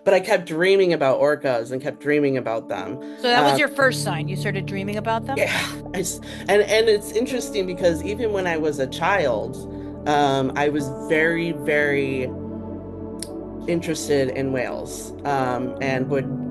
but I kept dreaming about orcas and kept dreaming about them. So that was your first sign. You started dreaming about them? Yeah, and it's interesting because even when I was a child, I was very, very interested in whales, and would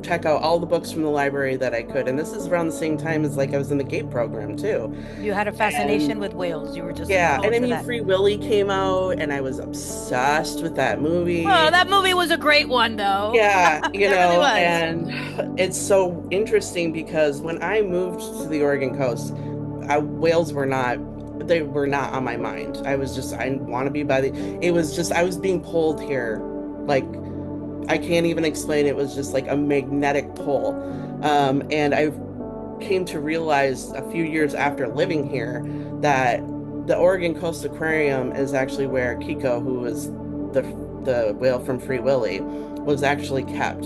check out all the books from the library that I could. And this is around the same time as like I was in the GATE program too. You had a fascination And with whales. You were just yeah, and exposed I to mean, that. Free Willy came out, and I was obsessed with that Oh, movie. that movie was a great one, though. Yeah, It really was. and it's so interesting because when I moved to the Oregon coast, whales were not, they were not on my mind. I was just, I want to be by the, it was just, I was being pulled here. Like, I can't even explain. It was just like a magnetic pull. And I came to realize a few years after living here that the Oregon Coast Aquarium is actually where Kiko, who was the whale from Free Willy, was actually kept.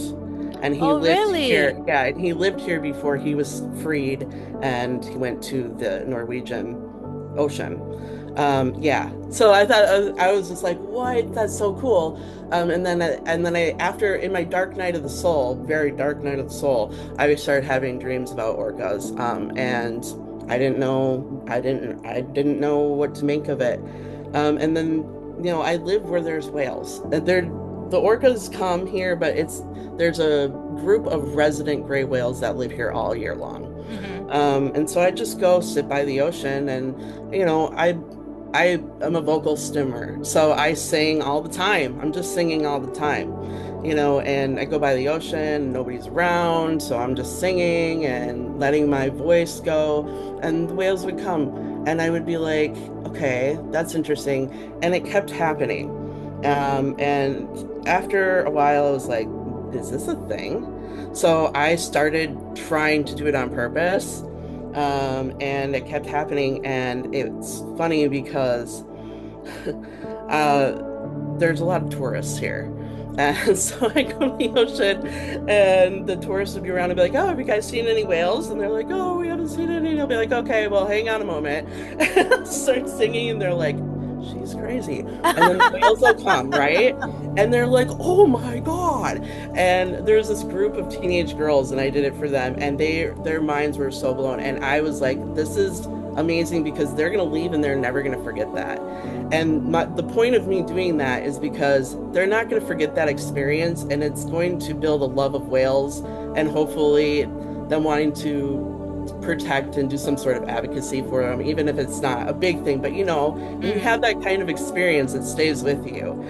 And he Oh, lived here, really? yeah, and he lived here before he was freed and he went to the Norwegian Ocean. Yeah, so I was just like, what? That's so cool. And then I after in my dark night of the soul, very dark night of the soul, I started having dreams about orcas. And I didn't know what to make of it. And then I live where there's whales. The orcas come here, but there's a group of resident gray whales that live here all year long. Hmm. And so I just go sit by the ocean, and I am a vocal stimmer, so I sing all the time. I'm just singing all the time, and I go by the ocean, nobody's around, so I'm just singing and letting my voice go, and the whales would come, and I would be like, okay, that's interesting, and it kept happening. And after a while, I was like, is this a thing? So I started trying to do it on purpose, and it kept happening. And it's funny because uh, there's a lot of tourists here. And so I go to the ocean, and the tourists would be around and be like, "Oh, have you guys seen any whales?" And they're like, "Oh, we haven't seen any." And I'll be like, "Okay, well, hang on a moment." And I'll start singing, and they're like, "She's crazy." And then the whales will come, right? And they're like, "Oh my God." And there's this group of teenage girls, and I did it for them, and their minds were so blown. And I was like, this is amazing because they're gonna leave and they're never gonna forget that. And the point of me doing that is because they're not gonna forget that experience, and it's going to build a love of whales, and hopefully them wanting to protect and do some sort of advocacy for them, even if it's not a big thing. But when you have Hmm. that kind of experience, it stays with you.